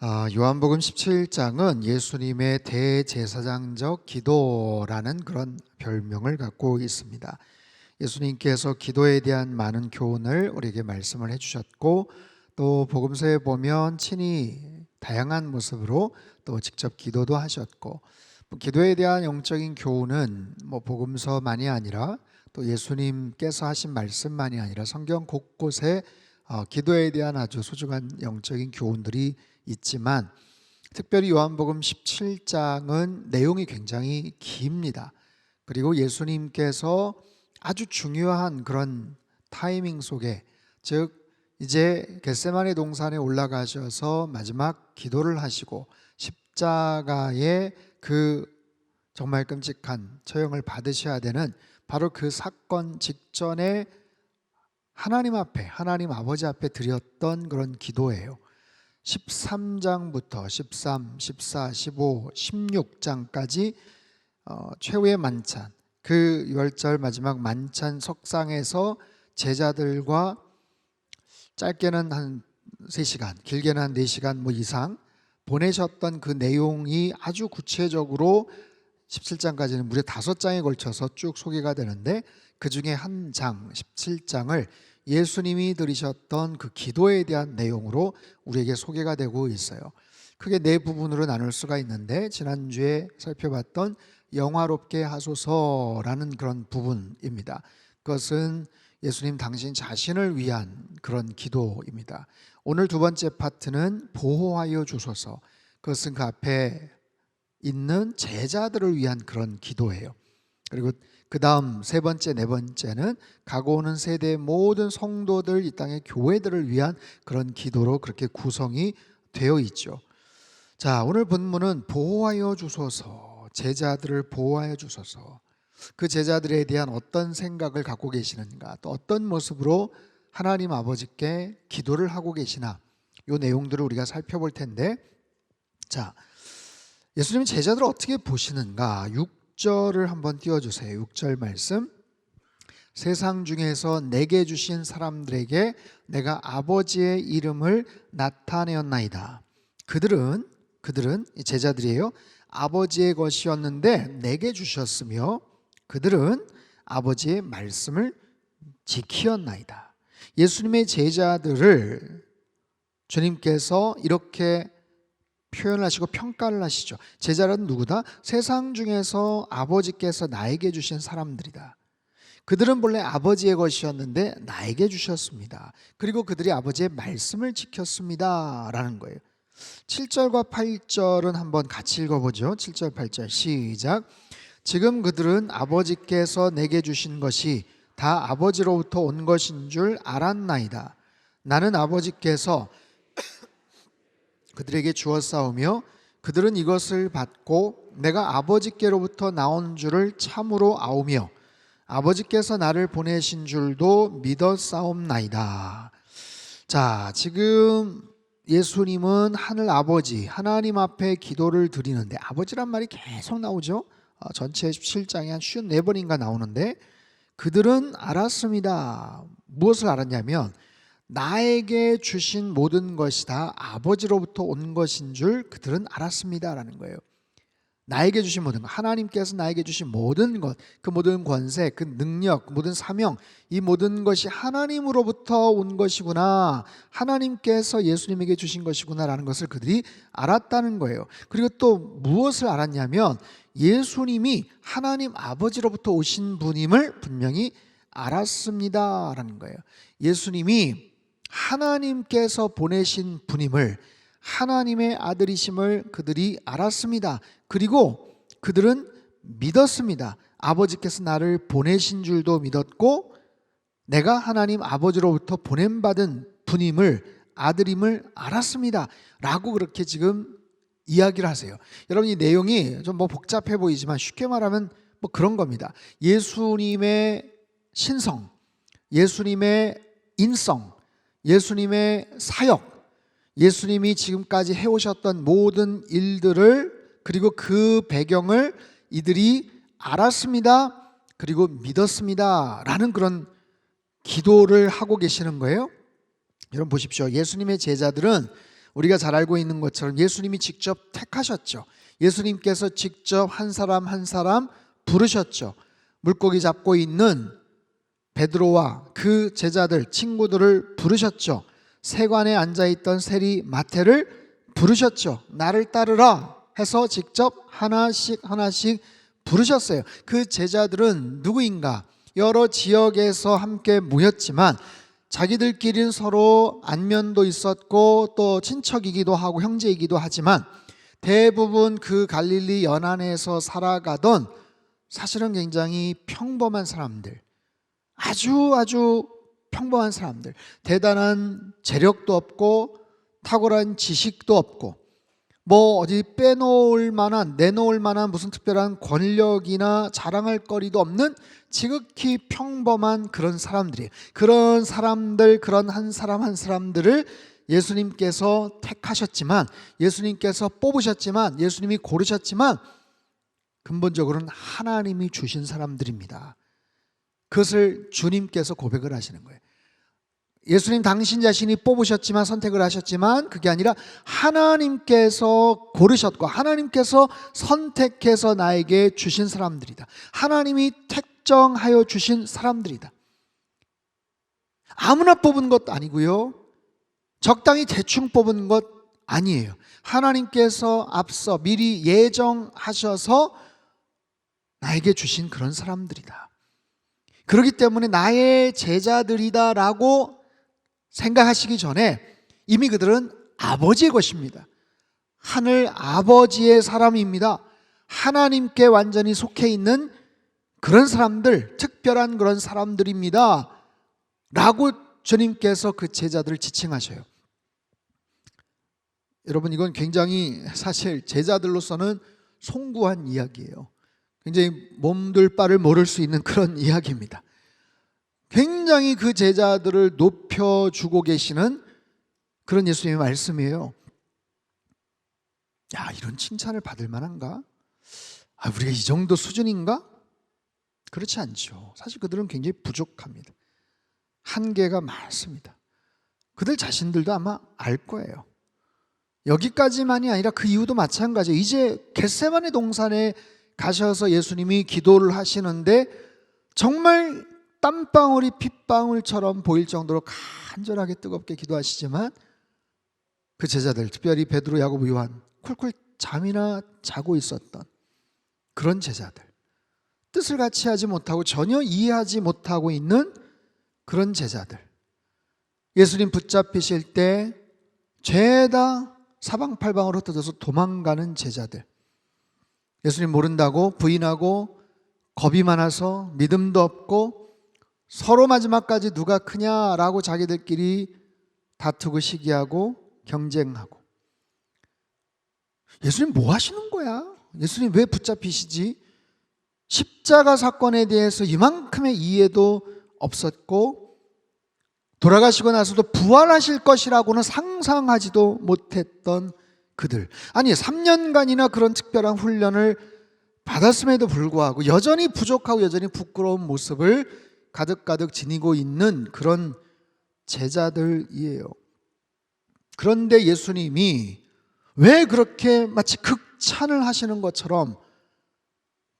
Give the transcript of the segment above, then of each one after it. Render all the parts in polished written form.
요한복음 17장은 예수님의 대제사장적 기도라는 그런 별명을 갖고 있습니다. 예수님께서 기도에 대한 많은 교훈을 우리에게 말씀을 해주셨고, 또 복음서에 보면 친히 다양한 모습으로 또 직접 기도도 하셨고, 기도에 대한 영적인 교훈은 복음서만이 아니라 또 예수님께서 하신 말씀만이 아니라 성경 곳곳에 기도에 대한 아주 소중한 영적인 교훈들이 있지만, 특별히 요한복음 17장은 내용이 굉장히 깁니다. 그리고 예수님께서 아주 중요한 그런 타이밍 속에, 즉 이제 겟세마네 동산에 올라가셔서 마지막 기도를 하시고 십자가의 그 정말 끔찍한 처형을 받으셔야 되는 바로 그 사건 직전에 하나님 앞에, 하나님 아버지 앞에 드렸던 그런 기도예요. 13장부터 13, 14, 15, 16장까지 최후의 만찬, 그 유월절 마지막 만찬 석상에서 제자들과 짧게는 한 3시간, 길게는 한 4시간 이상 보내셨던 그 내용이 아주 구체적으로 17장까지는 무려 5장에 걸쳐서 쭉 소개가 되는데, 그 중에 한 장, 17장을 예수님이 드리셨던 그 기도에 대한 내용으로 우리에게 소개가 되고 있어요. 크게 4부분으로 나눌 수가 있는데, 지난주에 살펴봤던 영화롭게 하소서라는 그런 부분입니다. 그것은 예수님 당신 자신을 위한 그런 기도입니다. 오늘 두 번째 파트는 보호하여 주소서, 그것은 그 앞에 있는 제자들을 위한 그런 기도예요. 그리고 그 다음 세 번째, 네 번째는 가고 오는 세대의 모든 성도들, 이 땅의 교회들을 위한 그런 기도로 그렇게 구성이 되어 있죠. 자, 오늘 본문은 보호하여 주소서, 제자들을 보호하여 주소서. 그 제자들에 대한 어떤 생각을 갖고 계시는가, 또 어떤 모습으로 하나님 아버지께 기도를 하고 계시나, 이 내용들을 우리가 살펴볼 텐데, 자, 예수님은 제자들을 어떻게 보시는가? 6절을 한번 띄워주세요. 6절 말씀. 세상 중에서 내게 주신 사람들에게 내가 아버지의 이름을 나타내었나이다. 그들은 제자들이에요. 아버지의 것이었는데 내게 주셨으며 그들은 아버지의 말씀을 지키었나이다. 예수님의 제자들을 주님께서 이렇게 표현을 하시고 평가를 하시죠. 제자는 누구다? 세상 중에서 아버지께서 나에게 주신 사람들이다. 그들은 본래 아버지의 것이었는데 나에게 주셨습니다. 그리고 그들이 아버지의 말씀을 지켰습니다 라는 거예요. 7절과 8절은 한번 같이 읽어보죠. 7절 8절 시작. 지금 그들은 아버지께서 내게 주신 것이 다 아버지로부터 온 것인 줄 알았나이다. 나는 아버지께서 그들에게 주었사오며 그들은 이것을 받고 내가 아버지께로부터 나온 줄을 참으로 아오며 아버지께서 나를 보내신 줄도 믿었사옵나이다. 자, 지금 예수님은 하늘 아버지, 하나님 앞에 기도를 드리는데, 아버지란 말이 계속 나오죠. 전체 17장에 한 54번인가 나오는데, 그들은 알았습니다. 무엇을 알았냐면 나에게 주신 모든 것이 다 아버지로부터 온 것인 줄 그들은 알았습니다 라는 거예요. 나에게 주신 모든 것, 하나님께서 나에게 주신 모든 것, 그 모든 권세, 그 능력, 그 모든 사명, 이 모든 것이 하나님으로부터 온 것이구나, 하나님께서 예수님에게 주신 것이구나 라는 것을 그들이 알았다는 거예요. 그리고 또 무엇을 알았냐면 예수님이 하나님 아버지로부터 오신 분임을 분명히 알았습니다 라는 거예요. 예수님이 하나님께서 보내신 분임을, 하나님의 아들이심을 그들이 알았습니다. 그리고 그들은 믿었습니다. 아버지께서 나를 보내신 줄도 믿었고 내가 하나님 아버지로부터 보냄받은 분임을, 아들임을 알았습니다 라고 그렇게 지금 이야기를 하세요. 여러분, 이 내용이 좀 복잡해 보이지만 쉽게 말하면 그런 겁니다. 예수님의 신성, 예수님의 인성, 예수님의 사역, 예수님이 지금까지 해오셨던 모든 일들을, 그리고 그 배경을 이들이 알았습니다, 그리고 믿었습니다 라는 그런 기도를 하고 계시는 거예요. 여러분 보십시오. 예수님의 제자들은 우리가 잘 알고 있는 것처럼 예수님이 직접 택하셨죠. 예수님께서 직접 한 사람 한 사람 부르셨죠. 물고기 잡고 있는 베드로와 그 제자들, 친구들을 부르셨죠. 세관에 앉아있던 세리 마태를 부르셨죠. 나를 따르라 해서 직접 하나씩 하나씩 부르셨어요. 그 제자들은 누구인가? 여러 지역에서 함께 모였지만 자기들끼리는 서로 안면도 있었고 또 친척이기도 하고 형제이기도 하지만 대부분 그 갈릴리 연안에서 살아가던 사실은 굉장히 평범한 사람들, 아주 평범한 사람들, 대단한 재력도 없고 탁월한 지식도 없고 뭐 어디 빼놓을 만한, 내놓을 만한 무슨 특별한 권력이나 자랑할 거리도 없는 지극히 평범한 그런 사람들이에요. 그런 사람들, 그런 한 사람 한 사람들을 예수님께서 택하셨지만, 예수님께서 뽑으셨지만, 예수님이 고르셨지만 근본적으로는 하나님이 주신 사람들입니다. 그것을 주님께서 고백을 하시는 거예요. 예수님 당신 자신이 뽑으셨지만, 선택을 하셨지만 그게 아니라 하나님께서 고르셨고 하나님께서 선택해서 나에게 주신 사람들이다. 하나님이 택정하여 주신 사람들이다. 아무나 뽑은 것도 아니고요, 적당히 대충 뽑은 것 아니에요. 하나님께서 앞서 미리 예정하셔서 나에게 주신 그런 사람들이다. 그렇기 때문에 나의 제자들이다라고 생각하시기 전에 이미 그들은 아버지의 것입니다. 하늘 아버지의 사람입니다. 하나님께 완전히 속해 있는 그런 사람들, 특별한 그런 사람들입니다 라고 주님께서 그 제자들을 지칭하셔요. 여러분, 이건 굉장히 사실 제자들로서는 송구한 이야기예요. 굉장히 몸둘 바를 모를 수 있는 그런 이야기입니다. 굉장히 그 제자들을 높여주고 계시는 그런 예수님의 말씀이에요. 야, 이런 칭찬을 받을 만한가? 우리가 이 정도 수준인가? 그렇지 않죠. 사실 그들은 굉장히 부족합니다. 한계가 많습니다. 그들 자신들도 아마 알 거예요. 여기까지만이 아니라 그 이후도 마찬가지예요. 이제 겟세마네 동산에 가셔서 예수님이 기도를 하시는데 정말 땀방울이 핏방울처럼 보일 정도로 간절하게 뜨겁게 기도하시지만 그 제자들, 특별히 베드로, 야고보, 요한, 쿨쿨 잠이나 자고 있었던 그런 제자들, 뜻을 같이 하지 못하고 전혀 이해하지 못하고 있는 그런 제자들, 예수님 붙잡히실 때 죄다 사방팔방으로 흩어져서 도망가는 제자들, 예수님 모른다고 부인하고 겁이 많아서 믿음도 없고 서로 마지막까지 누가 크냐라고 자기들끼리 다투고 시기하고 경쟁하고, 예수님 뭐 하시는 거야? 예수님 왜 붙잡히시지? 십자가 사건에 대해서 이만큼의 이해도 없었고 돌아가시고 나서도 부활하실 것이라고는 상상하지도 못했던 그들, 아니 3년간이나 그런 특별한 훈련을 받았음에도 불구하고 여전히 부족하고 여전히 부끄러운 모습을 가득가득 지니고 있는 그런 제자들이에요. 그런데 예수님이 왜 그렇게 마치 극찬을 하시는 것처럼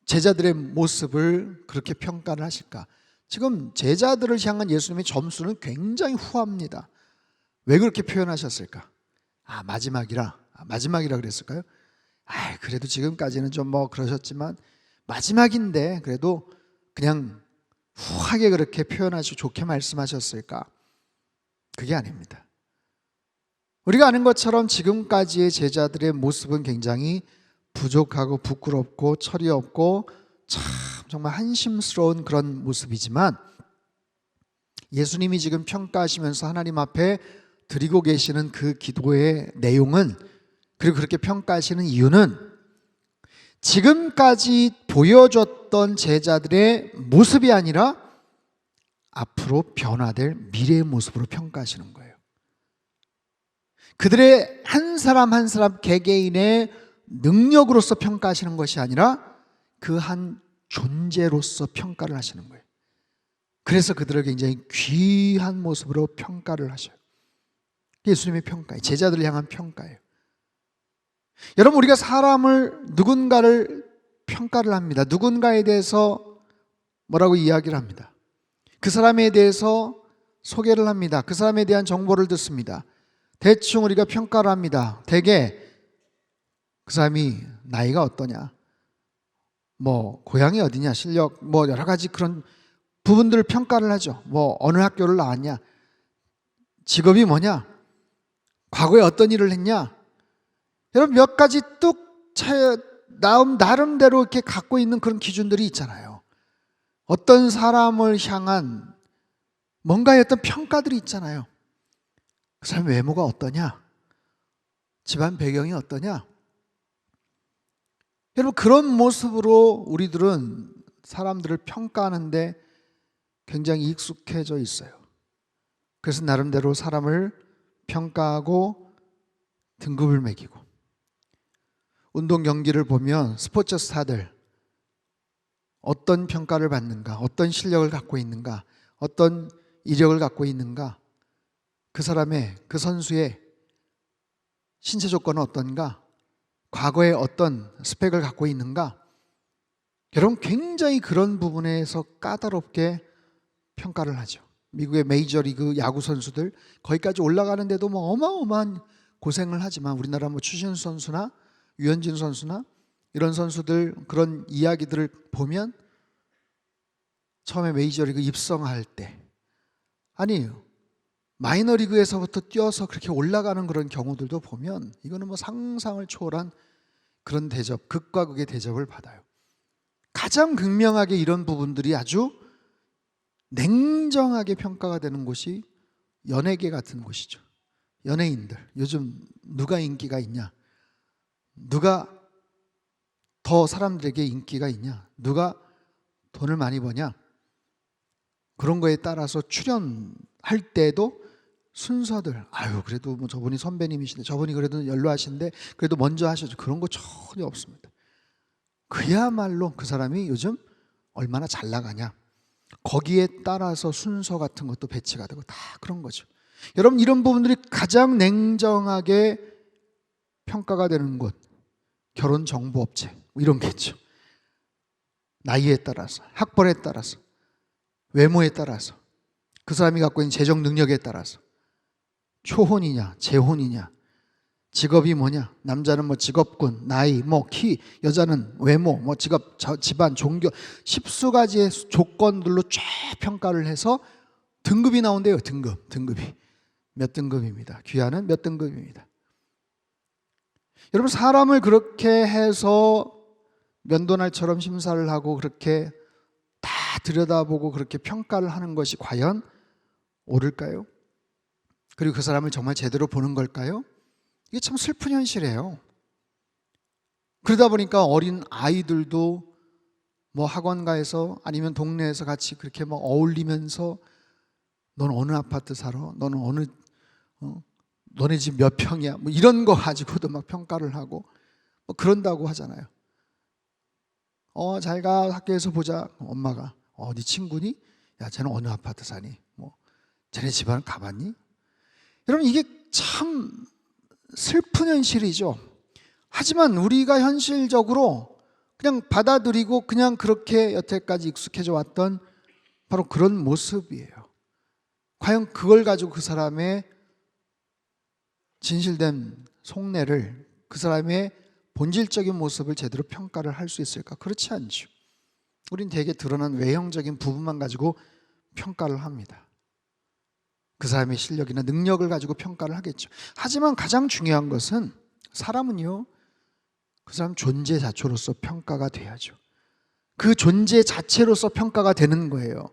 제자들의 모습을 그렇게 평가를 하실까? 지금 제자들을 향한 예수님의 점수는 굉장히 후합니다. 왜 그렇게 표현하셨을까? 마지막이라 그랬을까요? 그래도 지금까지는 좀 뭐 그러셨지만 마지막인데 그래도 그냥 후하게 그렇게 표현하시고 좋게 말씀하셨을까? 그게 아닙니다. 우리가 아는 것처럼 지금까지의 제자들의 모습은 굉장히 부족하고 부끄럽고 철이 없고 참 정말 한심스러운 그런 모습이지만 예수님이 지금 평가하시면서 하나님 앞에 드리고 계시는 그 기도의 내용은, 그리고 그렇게 평가하시는 이유는 지금까지 보여줬던 제자들의 모습이 아니라 앞으로 변화될 미래의 모습으로 평가하시는 거예요. 그들의 한 사람 한 사람 개개인의 능력으로서 평가하시는 것이 아니라 그 한 존재로서 평가를 하시는 거예요. 그래서 그들을 굉장히 귀한 모습으로 평가를 하셔요. 예수님의 평가예요. 제자들을 향한 평가예요. 여러분, 우리가 누군가를 평가를 합니다. 누군가에 대해서 뭐라고 이야기를 합니다. 그 사람에 대해서 소개를 합니다. 그 사람에 대한 정보를 듣습니다. 대충 우리가 평가를 합니다. 대개 그 사람이 나이가 어떠냐, 고향이 어디냐, 실력, 여러 가지 그런 부분들을 평가를 하죠. 어느 학교를 나왔냐, 직업이 뭐냐, 과거에 어떤 일을 했냐. 여러분, 몇 가지 나름대로 이렇게 갖고 있는 그런 기준들이 있잖아요. 어떤 사람을 향한 뭔가의 어떤 평가들이 있잖아요. 그 사람 외모가 어떠냐, 집안 배경이 어떠냐. 여러분, 그런 모습으로 우리들은 사람들을 평가하는데 굉장히 익숙해져 있어요. 그래서 나름대로 사람을 평가하고 등급을 매기고, 운동 경기를 보면 스포츠 스타들 어떤 평가를 받는가, 어떤 실력을 갖고 있는가, 어떤 이력을 갖고 있는가, 그 선수의 신체 조건은 어떤가, 과거에 어떤 스펙을 갖고 있는가. 여러분, 굉장히 그런 부분에서 까다롭게 평가를 하죠. 미국의 메이저리그 야구 선수들 거기까지 올라가는데도 어마어마한 고생을 하지만, 우리나라 추신수 선수나 유현진 선수나 이런 선수들 그런 이야기들을 보면, 처음에 메이저리그 입성할 때, 아니 마이너리그에서부터 뛰어서 그렇게 올라가는 그런 경우들도 보면, 이거는 상상을 초월한 그런 대접, 극과 극의 대접을 받아요. 가장 극명하게 이런 부분들이 아주 냉정하게 평가가 되는 곳이 연예계 같은 곳이죠. 연예인들, 요즘 누가 인기가 있냐, 누가 더 사람들에게 인기가 있냐, 누가 돈을 많이 버냐, 그런 거에 따라서 출연할 때도 순서들, 그래도 저분이 선배님이신데, 저분이 그래도 연로하신데 그래도 먼저 하셔죠. 그런 거 전혀 없습니다. 그야말로 그 사람이 요즘 얼마나 잘 나가냐, 거기에 따라서 순서 같은 것도 배치가 되고, 다 그런 거죠. 여러분, 이런 부분들이 가장 냉정하게 평가가 되는 곳, 결혼정보업체 이런 게 있죠. 나이에 따라서, 학벌에 따라서, 외모에 따라서, 그 사람이 갖고 있는 재정 능력에 따라서, 초혼이냐 재혼이냐, 직업이 뭐냐, 남자는 직업군, 나이, 키, 여자는 외모, 직업, 집안, 종교, 십수 가지의 조건들로 쫙 평가를 해서 등급이 나온대요. 등급이 몇 등급입니다. 귀하는 몇 등급입니다. 여러분, 사람을 그렇게 해서 면도날처럼 심사를 하고 그렇게 다 들여다보고 그렇게 평가를 하는 것이 과연 옳을까요? 그리고 그 사람을 정말 제대로 보는 걸까요? 이게 참 슬픈 현실이에요. 그러다 보니까 어린 아이들도 학원가에서 아니면 동네에서 같이 그렇게 어울리면서, 넌 어느 아파트 살아? 너는 너네 집 몇 평이야? 이런 거 가지고도 평가를 하고 그런다고 하잖아요. 잘 가, 학교에서 보자. 엄마가 네 친구니? 야, 쟤는 어느 아파트 사니? 쟤네 집안 가봤니? 여러분, 이게 참 슬픈 현실이죠. 하지만 우리가 현실적으로 그냥 받아들이고 그냥 그렇게 여태까지 익숙해져 왔던 바로 그런 모습이에요. 과연 그걸 가지고 그 사람의 진실된 속내를, 그 사람의 본질적인 모습을 제대로 평가를 할 수 있을까? 그렇지 않죠. 우린 대개 드러난 외형적인 부분만 가지고 평가를 합니다. 그 사람의 실력이나 능력을 가지고 평가를 하겠죠. 하지만 가장 중요한 것은, 사람은요, 그 사람 존재 자체로서 평가가 돼야죠. 그 존재 자체로서 평가가 되는 거예요.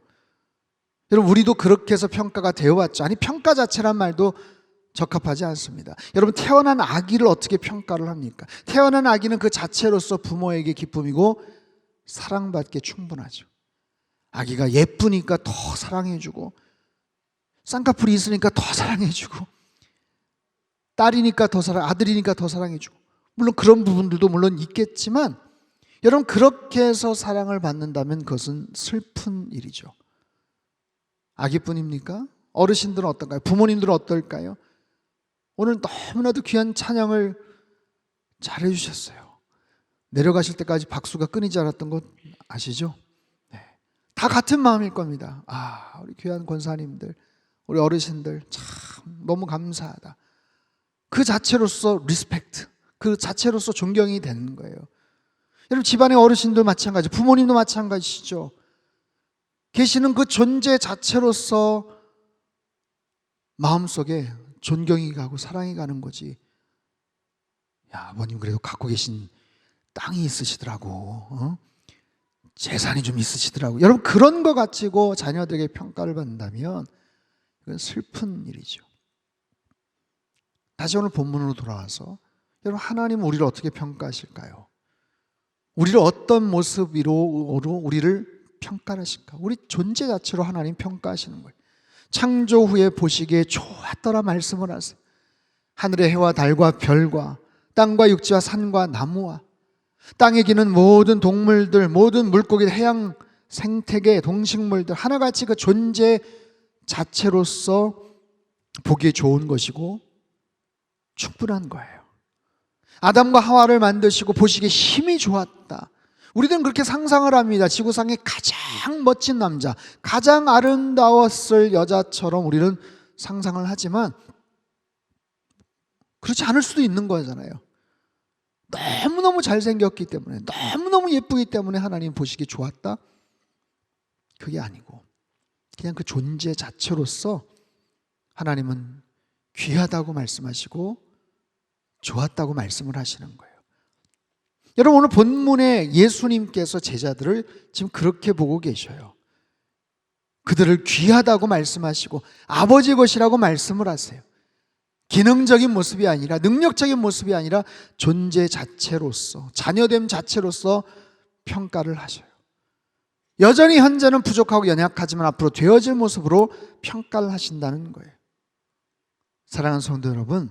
여러분, 우리도 그렇게 해서 평가가 되어 왔죠. 아니, 평가 자체란 말도 적합하지 않습니다. 여러분, 태어난 아기를 어떻게 평가를 합니까? 태어난 아기는 그 자체로서 부모에게 기쁨이고 사랑받기에 충분하죠. 아기가 예쁘니까 더 사랑해주고, 쌍꺼풀이 있으니까 더 사랑해주고, 딸이니까 더 아들이니까 더 사랑해주고, 물론 그런 부분들도 물론 있겠지만, 여러분, 그렇게 해서 사랑을 받는다면 그것은 슬픈 일이죠. 아기뿐입니까? 어르신들은 어떤가요? 부모님들은 어떨까요? 오늘 너무나도 귀한 찬양을 잘해 주셨어요. 내려가실 때까지 박수가 끊이지 않았던 것 아시죠? 네. 다 같은 마음일 겁니다. 우리 귀한 권사님들, 우리 어르신들 참 너무 감사하다. 그 자체로서 리스펙트, 그 자체로서 존경이 되는 거예요. 여러분 집안의 어르신들 마찬가지, 부모님도 마찬가지시죠. 계시는 그 존재 자체로서 마음속에 존경이 가고 사랑이 가는 거지. 야, 아버님 그래도 갖고 계신 땅이 있으시더라고, 재산이 좀 있으시더라고. 여러분 그런 거 가지고 자녀들에게 평가를 받는다면 이건 슬픈 일이죠. 다시 오늘 본문으로 돌아와서 여러분 하나님은 우리를 어떻게 평가하실까요? 우리를 어떤 모습으로 우리를 평가하실까? 우리 존재 자체로 하나님 평가하시는 거예요. 창조 후에 보시기에 좋았더라 말씀을 하세요. 하늘의 해와 달과 별과 땅과 육지와 산과 나무와 땅에 기는 모든 동물들, 모든 물고기, 해양 생태계, 동식물들 하나같이 그 존재 자체로서 보기에 좋은 것이고 충분한 거예요. 아담과 하와를 만드시고 보시기에 힘이 좋았다. 우리들은 그렇게 상상을 합니다. 지구상의 가장 멋진 남자, 가장 아름다웠을 여자처럼 우리는 상상을 하지만 그렇지 않을 수도 있는 거잖아요. 너무너무 잘생겼기 때문에, 너무너무 예쁘기 때문에 하나님 보시기 좋았다? 그게 아니고 그냥 그 존재 자체로서 하나님은 귀하다고 말씀하시고 좋았다고 말씀을 하시는 거예요. 여러분 오늘 본문에 예수님께서 제자들을 지금 그렇게 보고 계셔요. 그들을 귀하다고 말씀하시고 아버지 것이라고 말씀을 하세요. 기능적인 모습이 아니라, 능력적인 모습이 아니라 존재 자체로서, 자녀됨 자체로서 평가를 하셔요. 여전히 현재는 부족하고 연약하지만 앞으로 되어질 모습으로 평가를 하신다는 거예요. 사랑하는 성도 여러분,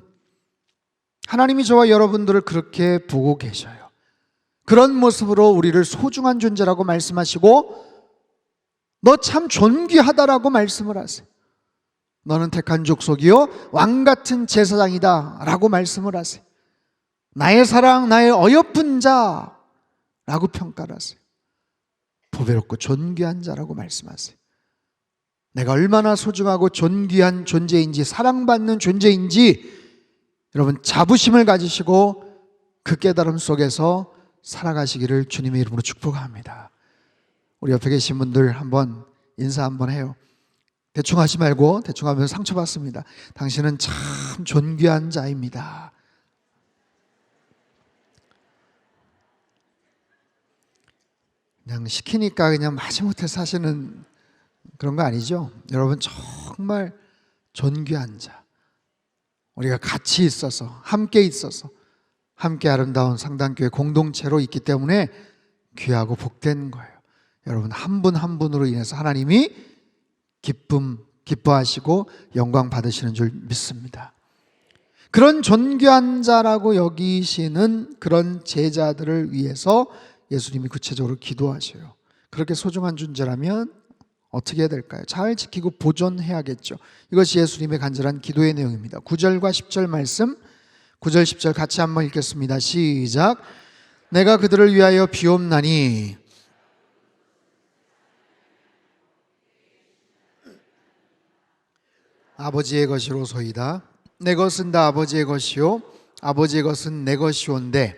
하나님이 저와 여러분들을 그렇게 보고 계셔요. 그런 모습으로 우리를 소중한 존재라고 말씀하시고 너 참 존귀하다라고 말씀을 하세요. 너는 택한 족속이요 왕같은 제사장이다 라고 말씀을 하세요. 나의 사랑, 나의 어여쁜 자라고 평가를 하세요. 보배롭고 존귀한 자라고 말씀하세요. 내가 얼마나 소중하고 존귀한 존재인지, 사랑받는 존재인지 여러분 자부심을 가지시고 그 깨달음 속에서 살아가시기를 주님의 이름으로 축복합니다. 우리 옆에 계신 분들 한번 인사 한번 해요. 대충 하지 말고, 대충 하면 상처받습니다. 당신은 참 존귀한 자입니다. 그냥 시키니까 그냥 마지못해 사시는 그런 거 아니죠? 여러분 정말 존귀한 자, 우리가 같이 있어서, 함께 있어서, 함께 아름다운 상단교회 공동체로 있기 때문에 귀하고 복된 거예요. 여러분 한 분 한 분으로 인해서 하나님이 기뻐하시고 영광 받으시는 줄 믿습니다. 그런 존귀한 자라고 여기시는 그런 제자들을 위해서 예수님이 구체적으로 기도하셔요. 그렇게 소중한 존재라면 어떻게 해야 될까요? 잘 지키고 보존해야겠죠. 이것이 예수님의 간절한 기도의 내용입니다. 9절과 10절 말씀, 9절 10절 같이 한번 읽겠습니다. 시작. 내가 그들을 위하여 비옵나니 아버지의 것이로소이다. 내 것은 다 아버지의 것이요 아버지의 것은 내 것이온데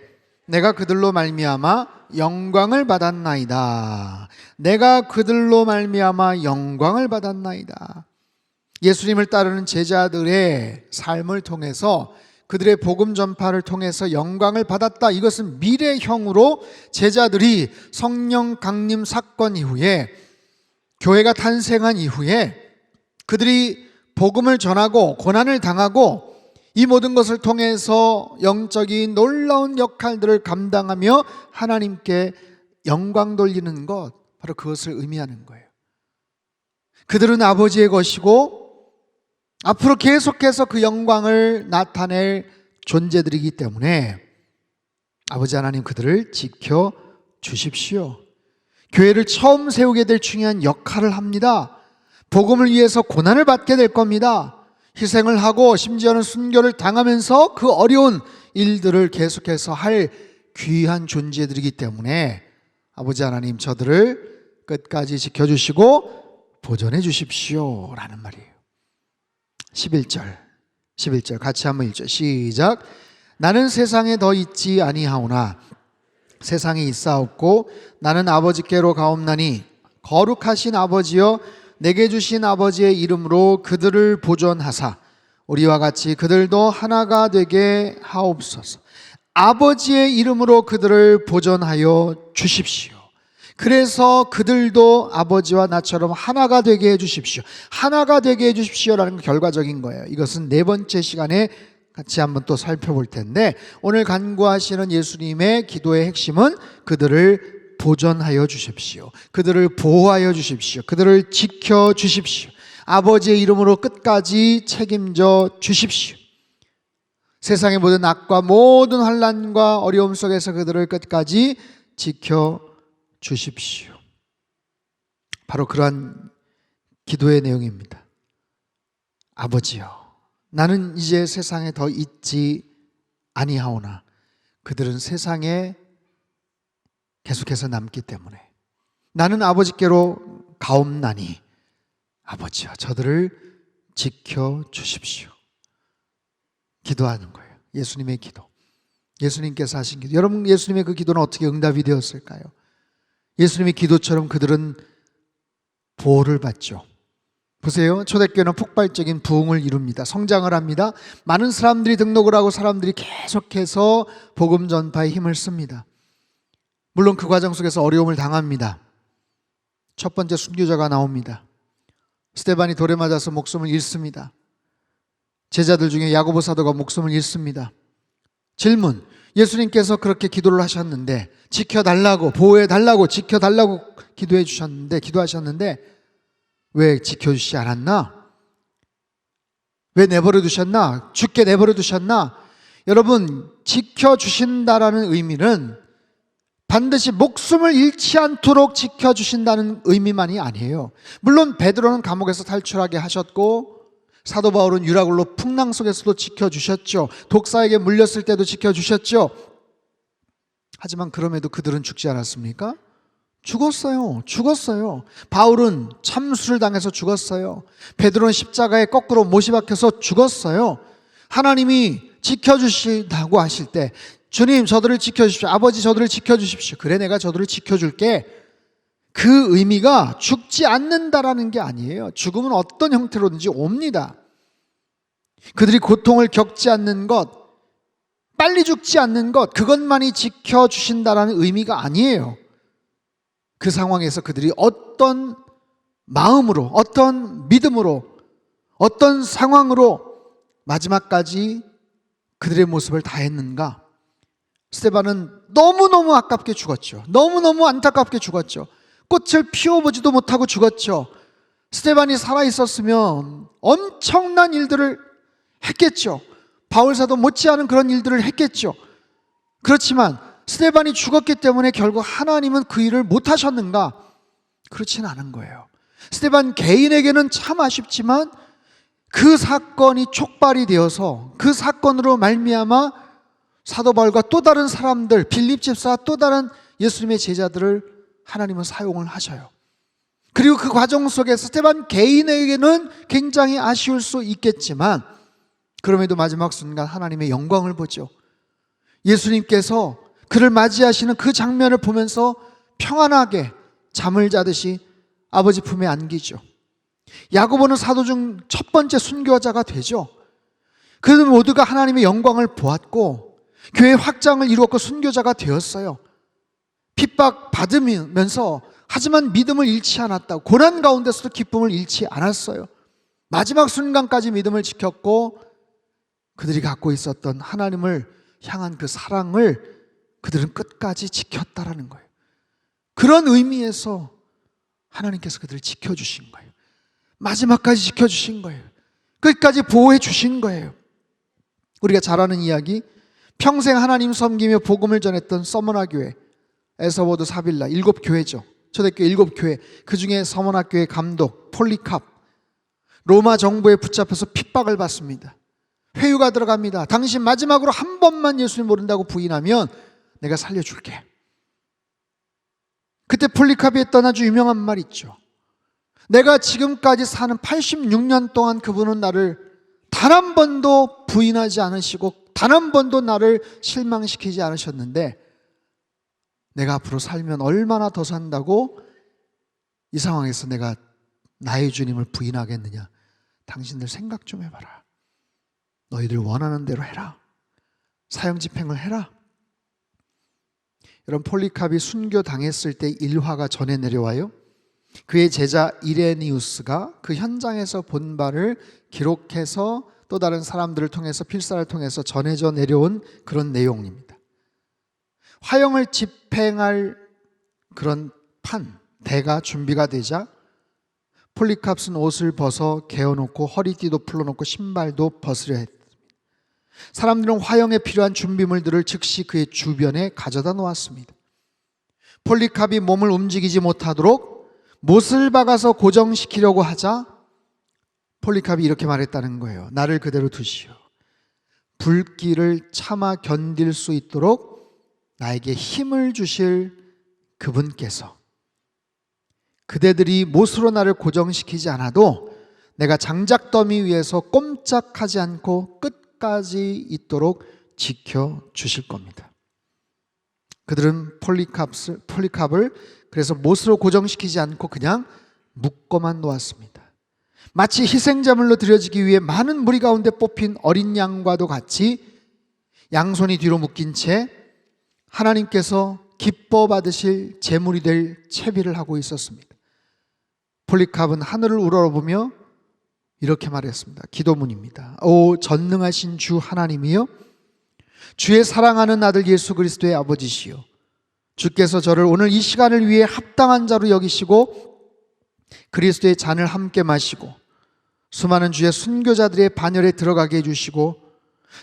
내가 그들로 말미암아 영광을 받았나이다. 내가 그들로 말미암아 영광을 받았나이다. 예수님을 따르는 제자들의 삶을 통해서, 그들의 복음 전파를 통해서 영광을 받았다. 이것은 미래형으로 제자들이 성령 강림 사건 이후에, 교회가 탄생한 이후에 그들이 복음을 전하고 고난을 당하고 이 모든 것을 통해서 영적인 놀라운 역할들을 감당하며 하나님께 영광 돌리는 것, 바로 그것을 의미하는 거예요. 그들은 아버지의 것이고 앞으로 계속해서 그 영광을 나타낼 존재들이기 때문에 아버지 하나님 그들을 지켜 주십시오. 교회를 처음 세우게 될 중요한 역할을 합니다. 복음을 위해서 고난을 받게 될 겁니다. 희생을 하고 심지어는 순교를 당하면서 그 어려운 일들을 계속해서 할 귀한 존재들이기 때문에 아버지 하나님, 저들을 끝까지 지켜주시고 보존해 주십시오 라는 말이에요. 11절 같이 한번 읽죠. 시작. 나는 세상에 더 있지 아니하오나 세상에 있사옵고 나는 아버지께로 가옵나니 거룩하신 아버지여 내게 주신 아버지의 이름으로 그들을 보존하사 우리와 같이 그들도 하나가 되게 하옵소서. 아버지의 이름으로 그들을 보존하여 주십시오. 그래서 그들도 아버지와 나처럼 하나가 되게 해주십시오. 하나가 되게 해주십시오라는 게 결과적인 거예요. 이것은 네 번째 시간에 같이 한번 또 살펴볼 텐데, 오늘 간구하시는 예수님의 기도의 핵심은 그들을 보존하여 주십시오. 그들을 보호하여 주십시오. 그들을 지켜 주십시오. 아버지의 이름으로 끝까지 책임져 주십시오. 세상의 모든 악과 모든 환난과 어려움 속에서 그들을 끝까지 지켜 주십시오. 바로 그러한 기도의 내용입니다. 아버지여, 나는 이제 세상에 더 있지 아니하오나 그들은 세상에 계속해서 남기 때문에 나는 아버지께로 가옵나니 아버지여, 저들을 지켜 주십시오. 기도하는 거예요. 예수님의 기도, 예수님께서 하신 기도. 여러분, 예수님의 그 기도는 어떻게 응답이 되었을까요? 예수님의 기도처럼 그들은 보호를 받죠. 보세요. 초대교회는 폭발적인 부흥을 이룹니다. 성장을 합니다. 많은 사람들이 등록을 하고 사람들이 계속해서 복음 전파에 힘을 씁니다. 물론 그 과정 속에서 어려움을 당합니다. 첫 번째 순교자가 나옵니다. 스데반이 돌에 맞아서 목숨을 잃습니다. 제자들 중에 야고보 사도가 목숨을 잃습니다. 질문, 예수님께서 그렇게 기도를 하셨는데, 지켜달라고, 보호해달라고, 지켜달라고 기도하셨는데 왜 지켜주시지 않았나? 왜 내버려 두셨나? 죽게 내버려 두셨나? 여러분, 지켜주신다라는 의미는 반드시 목숨을 잃지 않도록 지켜주신다는 의미만이 아니에요. 물론 베드로는 감옥에서 탈출하게 하셨고 사도 바울은 유라굴로 풍랑 속에서도 지켜주셨죠. 독사에게 물렸을 때도 지켜주셨죠. 하지만 그럼에도 그들은 죽지 않았습니까? 죽었어요. 바울은 참수를 당해서 죽었어요. 베드로는 십자가에 거꾸로 못이 박혀서 죽었어요. 하나님이 지켜주신다고 하실 때, 주님 저들을 지켜주십시오. 아버지 저들을 지켜주십시오. 그래, 내가 저들을 지켜줄게. 그 의미가 죽지 않는다라는 게 아니에요. 죽음은 어떤 형태로든지 옵니다. 그들이 고통을 겪지 않는 것, 빨리 죽지 않는 것, 그것만이 지켜주신다라는 의미가 아니에요. 그 상황에서 그들이 어떤 마음으로, 어떤 믿음으로, 어떤 상황으로 마지막까지 그들의 모습을 다했는가? 스데반은 너무너무 아깝게 죽었죠. 너무너무 안타깝게 죽었죠. 꽃을 피워보지도 못하고 죽었죠. 스데반이 살아있었으면 엄청난 일들을 했겠죠. 바울사도 못지않은 그런 일들을 했겠죠. 그렇지만 스데반이 죽었기 때문에 결국 하나님은 그 일을 못하셨는가? 그렇지는 않은 거예요. 스데반 개인에게는 참 아쉽지만 그 사건이 촉발이 되어서 그 사건으로 말미암아 사도 바울과 또 다른 사람들, 빌립 집사와 또 다른 예수님의 제자들을 하나님은 사용을 하셔요. 그리고 그 과정 속에서 스데반 개인에게는 굉장히 아쉬울 수 있겠지만 그럼에도 마지막 순간 하나님의 영광을 보죠. 예수님께서 그를 맞이하시는 그 장면을 보면서 평안하게 잠을 자듯이 아버지 품에 안기죠. 야고보는 사도 중 첫 번째 순교자가 되죠. 그들 모두가 하나님의 영광을 보았고 교회 확장을 이루었고 순교자가 되었어요. 핍박받으면서 하지만 믿음을 잃지 않았다고, 고난 가운데서도 기쁨을 잃지 않았어요. 마지막 순간까지 믿음을 지켰고 그들이 갖고 있었던 하나님을 향한 그 사랑을 그들은 끝까지 지켰다라는 거예요. 그런 의미에서 하나님께서 그들을 지켜주신 거예요. 마지막까지 지켜주신 거예요. 끝까지 보호해 주신 거예요. 우리가 잘 아는 이야기, 평생 하나님 섬기며 복음을 전했던 서머나 교회, 에서워드 사빌라 7교회죠. 초대교회 7교회, 그 중에 서머나 교회 감독 폴리캅, 로마 정부에 붙잡혀서 핍박을 받습니다. 회유가 들어갑니다. 당신 마지막으로 한 번만 예수님 모른다고 부인하면 내가 살려줄게. 그때 폴리카비 했던 아주 유명한 말 있죠. 내가 지금까지 사는 86년 동안 그분은 나를 단 한 번도 부인하지 않으시고 단 한 번도 나를 실망시키지 않으셨는데 내가 앞으로 살면 얼마나 더 산다고 이 상황에서 내가 나의 주님을 부인하겠느냐. 당신들 생각 좀 해봐라. 너희들 원하는 대로 해라. 사형 집행을 해라. 여러분, 폴리캅이 순교당했을 때 일화가 전해 내려와요. 그의 제자 이레니우스가 그 현장에서 본 바를 기록해서 또 다른 사람들을 통해서 필사를 통해서 전해져 내려온 그런 내용입니다. 화형을 집행할 그런 대가 준비가 되자 폴리캅은 옷을 벗어 개어놓고 허리띠도 풀어놓고 신발도 벗으려 했습니다. 사람들은 화형에 필요한 준비물들을 즉시 그의 주변에 가져다 놓았습니다. 폴리캅이 몸을 움직이지 못하도록 못을 박아서 고정시키려고 하자 폴리캅이 이렇게 말했다는 거예요. 나를 그대로 두시오. 불길을 참아 견딜 수 있도록 나에게 힘을 주실 그분께서 그대들이 못으로 나를 고정시키지 않아도 내가 장작더미 위에서 꼼짝하지 않고 끝까지 있도록 지켜주실 겁니다. 그들은 폴리캅을 그래서 못으로 고정시키지 않고 그냥 묶어만 놓았습니다. 마치 희생제물로 드려지기 위해 많은 무리 가운데 뽑힌 어린 양과도 같이 양손이 뒤로 묶인 채 하나님께서 기뻐 받으실 제물이 될 채비를 하고 있었습니다. 폴리캅은 하늘을 우러러보며 이렇게 말했습니다. 기도문입니다. 오 전능하신 주 하나님이여, 주의 사랑하는 아들 예수 그리스도의 아버지시여, 주께서 저를 오늘 이 시간을 위해 합당한 자로 여기시고 그리스도의 잔을 함께 마시고 수많은 주의 순교자들의 반열에 들어가게 해주시고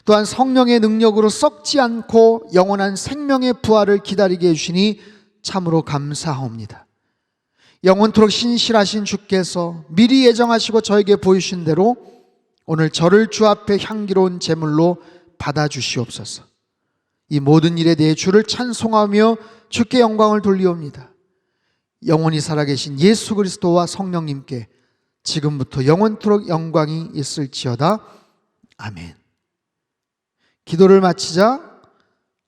또한 성령의 능력으로 썩지 않고 영원한 생명의 부활을 기다리게 해주시니 참으로 감사하옵니다. 영원토록 신실하신 주께서 미리 예정하시고 저에게 보이신 대로 오늘 저를 주 앞에 향기로운 제물로 받아주시옵소서. 이 모든 일에 대해 주를 찬송하며 주께 영광을 돌리옵니다. 영원히 살아계신 예수 그리스도와 성령님께 지금부터 영원토록 영광이 있을지어다. 아멘. 기도를 마치자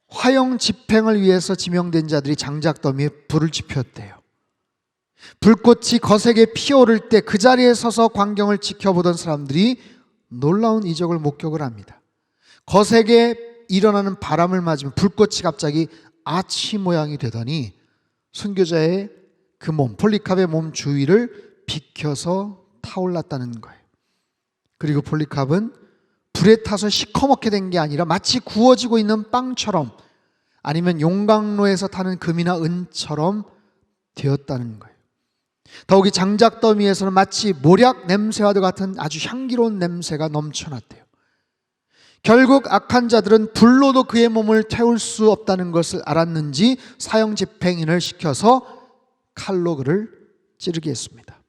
화형 집행을 위해서 지명된 자들이 장작더미에 불을 지폈대요. 불꽃이 거세게 피어오를 때 그 자리에 서서 광경을 지켜보던 사람들이 놀라운 이적을 목격을 합니다. 거세게 일어나는 바람을 맞으면 불꽃이 갑자기 아치 모양이 되더니 순교자의 그 몸, 폴리캅의 몸 주위를 비켜서 타올랐다는 거예요. 그리고 폴리캅은 불에 타서 시커멓게 된 게 아니라 마치 구워지고 있는 빵처럼 아니면 용광로에서 타는 금이나 은처럼 되었다는 거예요. 더욱이 장작더미에서는 마치 모략 냄새와도 같은 아주 향기로운 냄새가 넘쳐났대요. 결국 악한 자들은 불로도 그의 몸을 태울 수 없다는 것을 알았는지 사형 집행인을 시켜서 칼로 그를 찌르게 했습니다.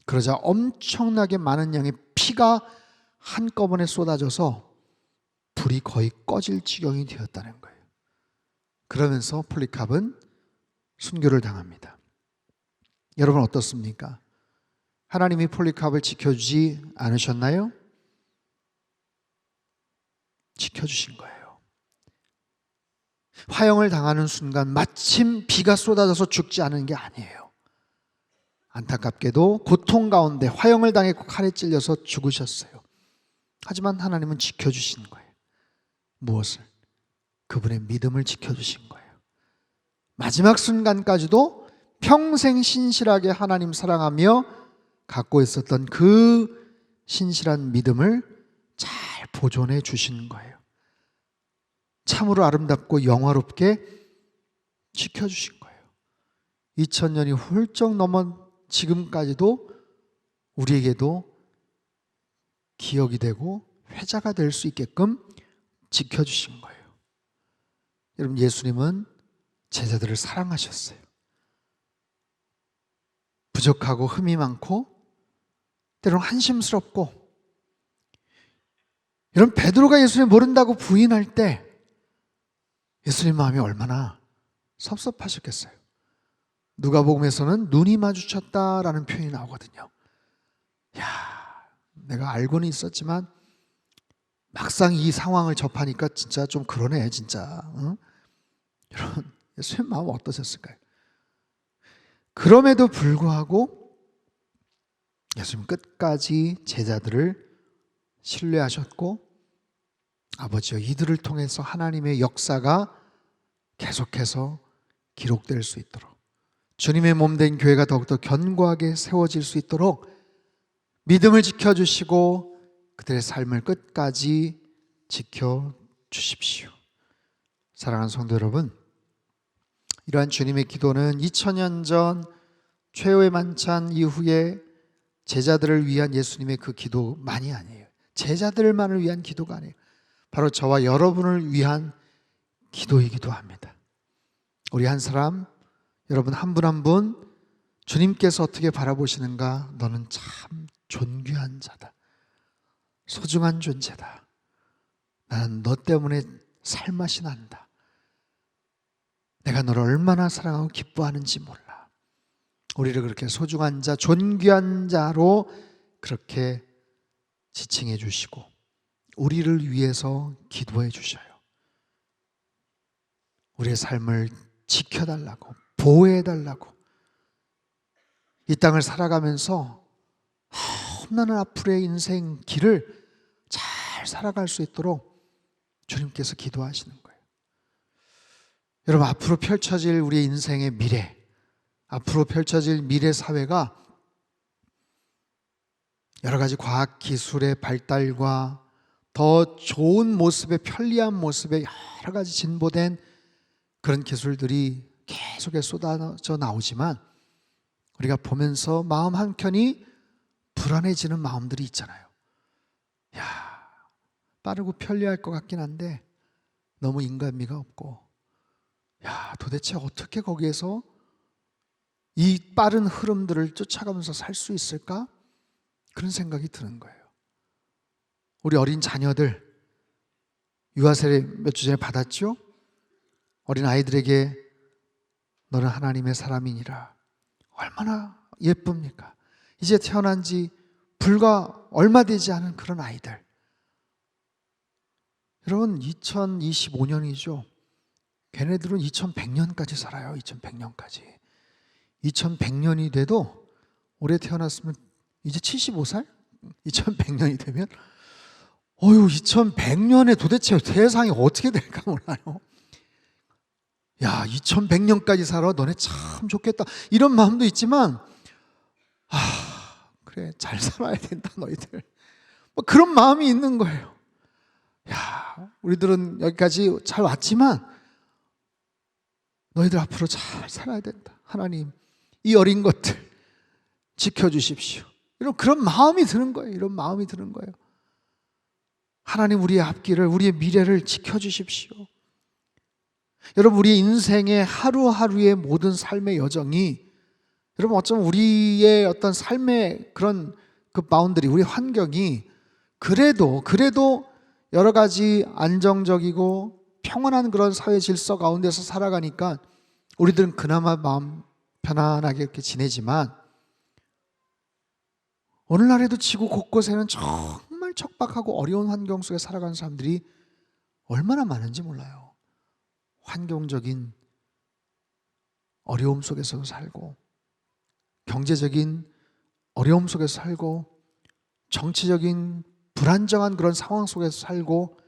그러자 엄청나게 많은 양의 피가 한꺼번에 쏟아져서 불이 거의 꺼질 지경이 되었다는 거예요. 그러면서 폴리캅은 순교를 당합니다. 여러분 어떻습니까? 하나님이 폴리캅을 지켜주지 않으셨나요? 지켜주신 거예요. 화형을 당하는 순간 마침 비가 쏟아져서 죽지 않은 게 아니에요. 안타깝게도 고통 가운데 화형을 당했고 칼에 찔려서 죽으셨어요. 하지만 하나님은 지켜주신 거예요. 무엇을? 그분의 믿음을 지켜주신 거예요. 마지막 순간까지도 평생 신실하게 하나님 사랑하며 갖고 있었던 그 신실한 믿음을 잘 보존해 주신 거예요. 참으로 아름답고 영화롭게 지켜주신 거예요. 2000년이 훌쩍 넘은 지금까지도 우리에게도 기억이 되고 회자가 될 수 있게끔 지켜주신 거예요. 여러분, 예수님은 제자들을 사랑하셨어요. 부족하고 흠이 많고 때로는 한심스럽고, 이런 베드로가 예수님 모른다고 부인할 때 예수님 마음이 얼마나 섭섭하셨겠어요. 누가복음에서는 눈이 마주쳤다라는 표현이 나오거든요. 야, 내가 알고는 있었지만 막상 이 상황을 접하니까 진짜 좀 그러네, 진짜. 응? 여러분, 예수님 마음 어떠셨을까요? 그럼에도 불구하고 예수님 끝까지 제자들을 신뢰하셨고, 아버지여, 이들을 통해서 하나님의 역사가 계속해서 기록될 수 있도록, 주님의 몸된 교회가 더욱더 견고하게 세워질 수 있도록 믿음을 지켜주시고 그들의 삶을 끝까지 지켜주십시오. 사랑하는 성도 여러분, 이러한 주님의 기도는 2000년 전 최후의 만찬 이후에 제자들을 위한 예수님의 그 기도만이 아니에요. 제자들만을 위한 기도가 아니에요. 바로 저와 여러분을 위한 기도이기도 합니다. 우리 한 사람, 여러분 한 분 한 분 주님께서 어떻게 바라보시는가? 너는 참 존귀한 자다, 소중한 존재다, 나는 너 때문에 살맛이 난다, 내가 너를 얼마나 사랑하고 기뻐하는지 몰라. 우리를 그렇게 소중한 자, 존귀한 자로 그렇게 지칭해 주시고 우리를 위해서 기도해 주셔요. 우리의 삶을 지켜달라고, 보호해달라고, 이 땅을 살아가면서 험난한 앞으로의 인생 길을 잘 살아갈 수 있도록 주님께서 기도하시는 거예요. 여러분, 앞으로 펼쳐질 우리의 인생의 미래, 앞으로 펼쳐질 미래 사회가 여러 가지 과학 기술의 발달과 더 좋은 모습의, 편리한 모습의 여러 가지 진보된 그런 기술들이 계속해서 쏟아져 나오지만 우리가 보면서 마음 한켠이 불안해지는 마음들이 있잖아요. 야, 빠르고 편리할 것 같긴 한데 너무 인간미가 없고, 야, 도대체 어떻게 거기에서 이 빠른 흐름들을 쫓아가면서 살 수 있을까? 그런 생각이 드는 거예요. 우리 어린 자녀들 유아세례 몇 주 전에 받았죠? 어린 아이들에게 너는 하나님의 사람이니라, 얼마나 예쁩니까? 이제 태어난 지 불과 얼마 되지 않은 그런 아이들. 여러분, 2025년이죠. 걔네들은 2100년까지 살아요. 2100년까지. 2100년이 돼도 올해 태어났으면 이제 75살? 2100년이 되면 2100년에 도대체 세상이 어떻게 될까 몰라요. 야, 2100년까지 살아, 너네 참 좋겠다, 이런 마음도 있지만, 그래, 잘 살아야 된다 너희들, 뭐 그런 마음이 있는 거예요. 야, 우리들은 여기까지 잘 왔지만 너희들 앞으로 잘 살아야 된다, 하나님 이 어린 것들 지켜주십시오, 이런 그런 마음이 드는 거예요. 이런 마음이 드는 거예요. 하나님, 우리의 앞길을, 우리의 미래를 지켜주십시오. 여러분, 우리의 인생의 하루하루의 모든 삶의 여정이, 여러분, 어쩌면 우리의 어떤 삶의 그런 그 바운더리, 우리 환경이 그래도 여러 가지 안정적이고 평온한 그런 사회 질서 가운데서 살아가니까 우리들은 그나마 마음 편안하게 이렇게 지내지만, 오늘날에도 지구 곳곳에는 정말 척박하고 어려운 환경 속에 살아가는 사람들이 얼마나 많은지 몰라요. 환경적인 어려움 속에서 살고, 경제적인 어려움 속에서 살고, 정치적인 불안정한 그런 상황 속에서 살고,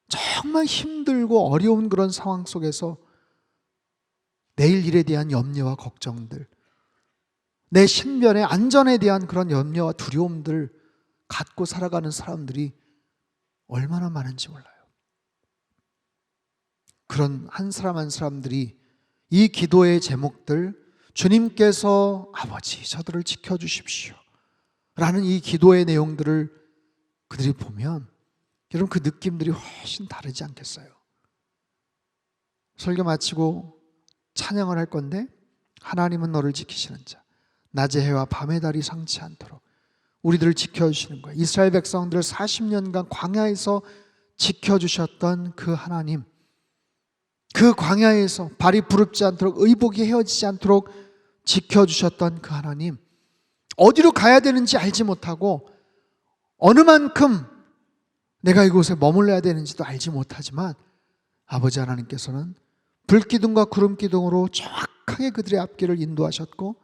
정말 힘들고 어려운 그런 상황 속에서 내일 일에 대한 염려와 걱정들, 내 신변의 안전에 대한 그런 염려와 두려움들 갖고 살아가는 사람들이 얼마나 많은지 몰라요. 그런 한 사람 한 사람들이 이 기도의 제목들, 주님께서 아버지 저들을 지켜주십시오 라는 이 기도의 내용들을 그들이 보면 여러분, 그 느낌들이 훨씬 다르지 않겠어요? 설교 마치고 찬양을 할 건데, 하나님은 너를 지키시는 자, 낮의 해와 밤의 달이 상치 않도록 우리들을 지켜주시는 거예요. 이스라엘 백성들을 40년간 광야에서 지켜주셨던 그 하나님, 그 광야에서 발이 부릅지 않도록 의복이 헤어지지 않도록 지켜주셨던 그 하나님, 어디로 가야 되는지 알지 못하고 어느 만큼 내가 이곳에 머물러야 되는지도 알지 못하지만 아버지 하나님께서는 불기둥과 구름기둥으로 정확하게 그들의 앞길을 인도하셨고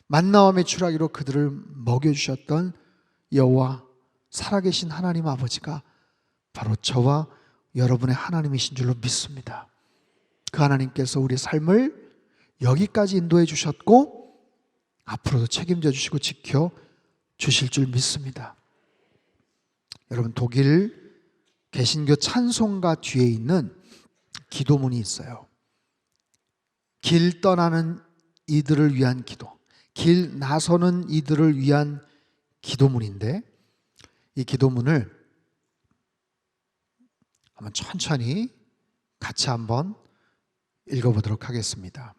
만나와 메추라기로 그들을 먹여주셨던 여호와 살아계신 하나님 아버지가 바로 저와 여러분의 하나님이신 줄로 믿습니다. 그 하나님께서 우리의 삶을 여기까지 인도해 주셨고 앞으로도 책임져 주시고 지켜 주실 줄 믿습니다. 여러분, 독일 개신교 찬송가 뒤에 있는 기도문이 있어요. 길 떠나는 이들을 위한 기도, 길 나서는 이들을 위한 기도문인데, 이 기도문을 한번 천천히 같이 한번 읽어보도록 하겠습니다.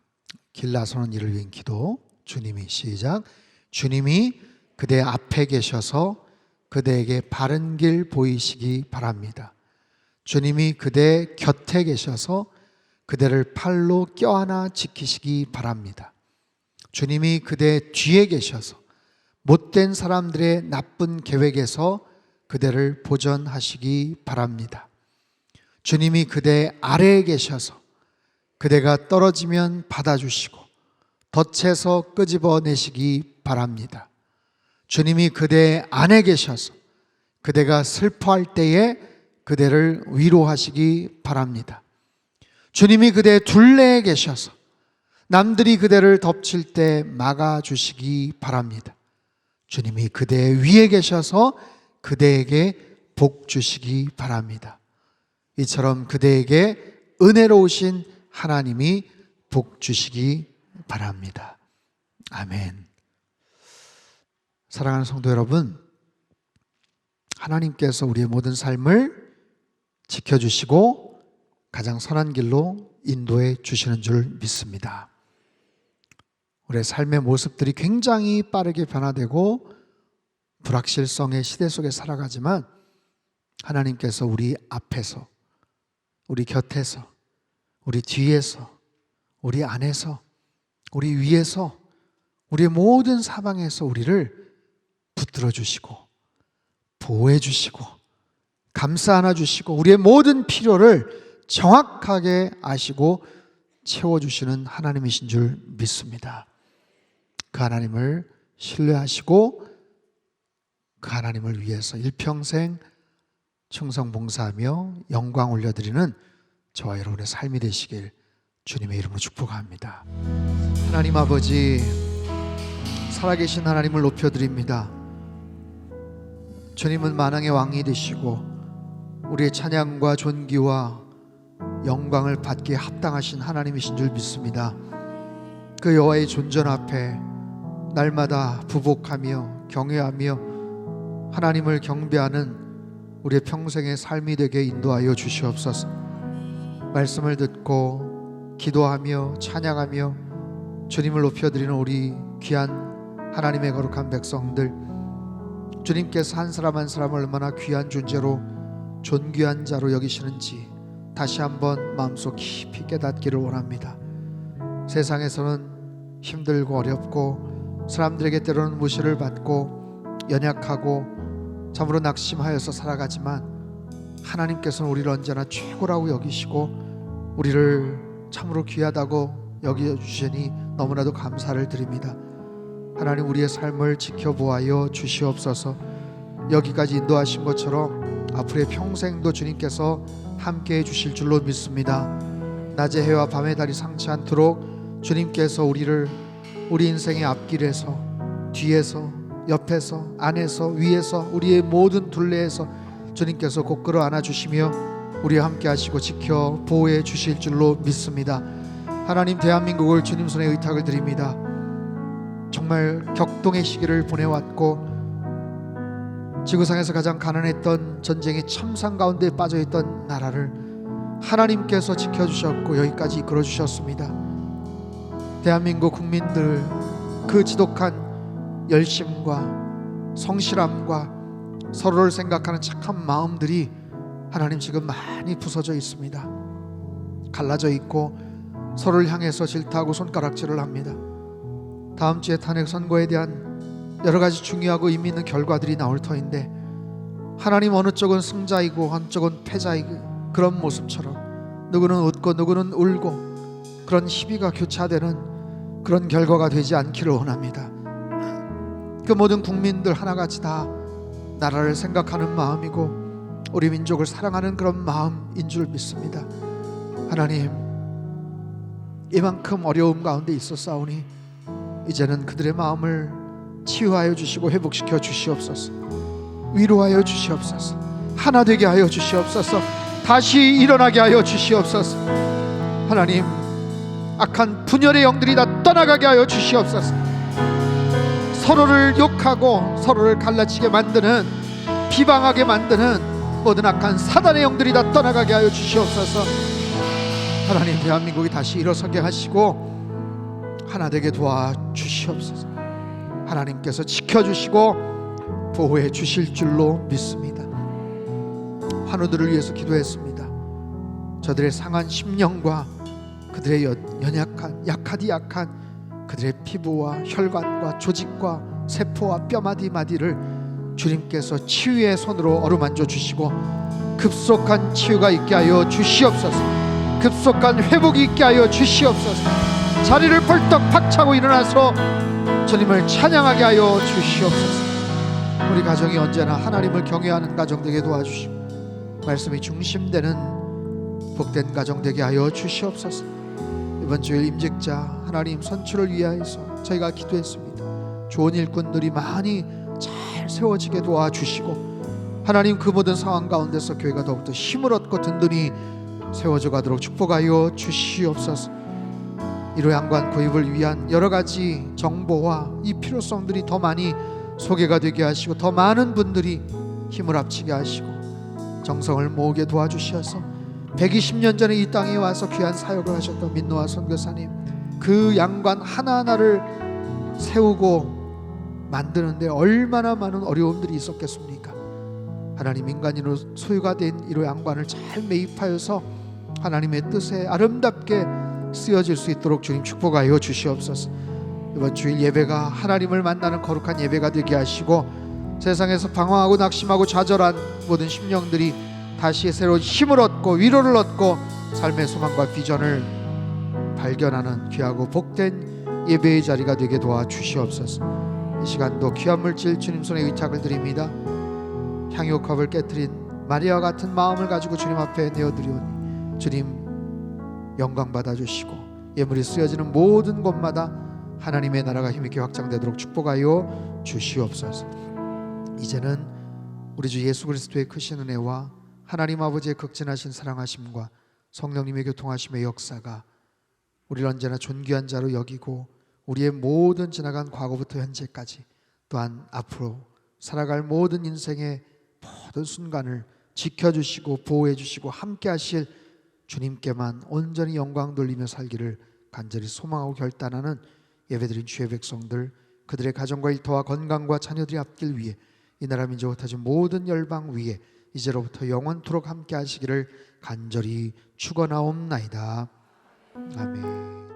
길 나서는 이를 위한 기도. 주님이, 시작. 주님이 그대 앞에 계셔서 그대에게 바른 길 보이시기 바랍니다. 주님이 그대 곁에 계셔서 그대를 팔로 껴안아 지키시기 바랍니다. 주님이 그대 뒤에 계셔서 못된 사람들의 나쁜 계획에서 그대를 보전하시기 바랍니다. 주님이 그대 아래에 계셔서 그대가 떨어지면 받아주시고 덫에서 끄집어내시기 바랍니다. 주님이 그대 안에 계셔서 그대가 슬퍼할 때에 그대를 위로하시기 바랍니다. 주님이 그대 둘레에 계셔서 남들이 그대를 덮칠 때 막아주시기 바랍니다. 주님이 그대 위에 계셔서 그대에게 복 주시기 바랍니다. 이처럼 그대에게 은혜로우신 하나님이 복 주시기 바랍니다. 아멘. 사랑하는 성도 여러분, 하나님께서 우리의 모든 삶을 지켜주시고 가장 선한 길로 인도해 주시는 줄 믿습니다. 우리의 삶의 모습들이 굉장히 빠르게 변화되고 불확실성의 시대 속에 살아가지만 하나님께서 우리 앞에서, 우리 곁에서, 우리 뒤에서, 우리 안에서, 우리 위에서, 우리의 모든 사방에서 우리를 붙들어 주시고 보호해 주시고 감싸 안아 주시고 우리의 모든 필요를 정확하게 아시고 채워주시는 하나님이신 줄 믿습니다. 그 하나님을 신뢰하시고 그 하나님을 위해서 일평생 충성봉사하며 영광 올려드리는 저와 여러분의 삶이 되시길 주님의 이름으로 축복합니다. 하나님 아버지, 살아계신 하나님을 높여드립니다. 주님은 만왕의 왕이 되시고 우리의 찬양과 존귀와 영광을 받기에 합당하신 하나님이신 줄 믿습니다. 그 여호와의 존전 앞에 날마다 부복하며 경외하며 하나님을 경배하는 우리의 평생의 삶이 되게 인도하여 주시옵소서. 말씀을 듣고 기도하며 찬양하며 주님을 높여드리는 우리 귀한 하나님의 거룩한 백성들, 주님께서 한 사람 한 사람을 얼마나 귀한 존재로 존귀한 자로 여기시는지 다시 한번 마음속 깊이 깨닫기를 원합니다. 세상에서는 힘들고 어렵고 사람들에게 때로는 무시를 받고 연약하고 참으로 낙심하여서 살아가지만 하나님께서는 우리를 언제나 최고라고 여기시고 우리를 참으로 귀하다고 여겨주시니 너무나도 감사를 드립니다. 하나님, 우리의 삶을 지켜보아여 주시옵소서. 여기까지 인도하신 것처럼 앞으로의 평생도 주님께서 함께해 주실 줄로 믿습니다. 낮의 해와 밤의 달이 상치 않도록 주님께서 우리를 우리 인생의 앞길에서, 뒤에서, 옆에서, 안에서, 위에서, 우리의 모든 둘레에서 주님께서 꼭 끌어안아주시며 우리와 함께 하시고 지켜 보호해 주실 줄로 믿습니다. 하나님, 대한민국을 주님 손에 의탁을 드립니다. 정말 격동의 시기를 보내왔고 지구상에서 가장 가난했던 전쟁의 참상 가운데 빠져있던 나라를 하나님께서 지켜주셨고 여기까지 이끌어주셨습니다. 대한민국 국민들 그 지독한 열심과 성실함과 서로를 생각하는 착한 마음들이 하나님 지금 많이 부서져 있습니다. 갈라져 있고 서로를 향해서 질타하고 손가락질을 합니다. 다음 주에 탄핵 선고에 대한 여러 가지 중요하고 의미 있는 결과들이 나올 터인데, 하나님 어느 쪽은 승자이고 한쪽은 패자이고 그런 모습처럼 누구는 웃고 누구는 울고 그런 시비가 교차되는 그런 결과가 되지 않기를 원합니다. 그 모든 국민들 하나같이 다 나라를 생각하는 마음이고 우리 민족을 사랑하는 그런 마음인 줄 믿습니다. 하나님, 이만큼 어려움 가운데 있었사오니 이제는 그들의 마음을 치유하여 주시고 회복시켜 주시옵소서. 위로하여 주시옵소서. 하나 되게 하여 주시옵소서. 다시 일어나게 하여 주시옵소서. 하나님, 악한 분열의 영들이 다 떠나가게 하여 주시옵소서. 서로를 욕하고 서로를 갈라치게 만드는, 비방하게 만드는 모든 악한 사단의 영들이 다 떠나가게 하여 주시옵소서. 하나님, 대한민국이 다시 일어서게 하시고 하나 되게 도와주시옵소서. 하나님께서 지켜주시고 보호해 주실 줄로 믿습니다. 환우들을 위해서 기도했습니다. 저들의 상한 심령과 그들의 약하디 약한 그들의 피부와 혈관과 조직과 세포와 뼈마디마디를 주님께서 치유의 손으로 어루만져 주시고 급속한 치유가 있게 하여 주시옵소서. 급속한 회복이 있게 하여 주시옵소서. 자리를 벌떡 박차고 일어나서 주님을 찬양하게 하여 주시옵소서. 우리 가정이 언제나 하나님을 경외하는 가정 되게 도와주시고 말씀이 중심되는 복된 가정 되게 하여 주시옵소서. 이번 주일 임직자 하나님 선출을 위하여서 저희가 기도했습니다. 좋은 일꾼들이 많이 잘 세워지게 도와주시고 하나님, 그 모든 상황 가운데서 교회가 더욱더 힘을 얻고 든든히 세워져 가도록 축복하여 주시옵소서. 1호 양관 구입을 위한 여러 가지 정보와 이 필요성들이 더 많이 소개가 되게 하시고 더 많은 분들이 힘을 합치게 하시고 정성을 모으게 도와주셔서 120년 전에 이 땅에 와서 귀한 사역을 하셨던 민노아 선교사님, 그 양관 하나하나를 세우고 만드는데 얼마나 많은 어려움들이 있었겠습니까? 하나님, 인간으로 소유가 된 1호 양관을 잘 매입하여서 하나님의 뜻에 아름답게 쓰여질 수 있도록 주님 축복하여 주시옵소서. 이번 주일 예배가 하나님을 만나는 거룩한 예배가 되게 하시고 세상에서 방황하고 낙심하고 좌절한 모든 심령들이 다시 새로운 힘을 얻고 위로를 얻고 삶의 소망과 비전을 발견하는 귀하고 복된 예배의 자리가 되게 도와주시옵소서. 이 시간도 귀한 물질 주님 손에 의탁을 드립니다. 향유컵을 깨트린 마리아와 같은 마음을 가지고 주님 앞에 내어드리오니 주님 영광 받아주시고 예물이 쓰여지는 모든 곳마다 하나님의 나라가 힘있게 확장되도록 축복하여 주시옵소서. 이제는 우리 주 예수 그리스도의 크신 은혜와 하나님 아버지의 극진하신 사랑하심과 성령님의 교통하심의 역사가 우리를 언제나 존귀한 자로 여기고 우리의 모든 지나간 과거부터 현재까지 또한 앞으로 살아갈 모든 인생의 모든 순간을 지켜주시고 보호해주시고 함께 하실 주님께만 온전히 영광 돌리며 살기를 간절히 소망하고 결단하는 예배드린 주의 백성들, 그들의 가정과 일터와 건강과 자녀들이 앞길 위해 이 나라 민족을 타진 모든 열방 위에 이제로부터 영원토록 함께 하시기를 간절히 축원하옵나이다. 아멘.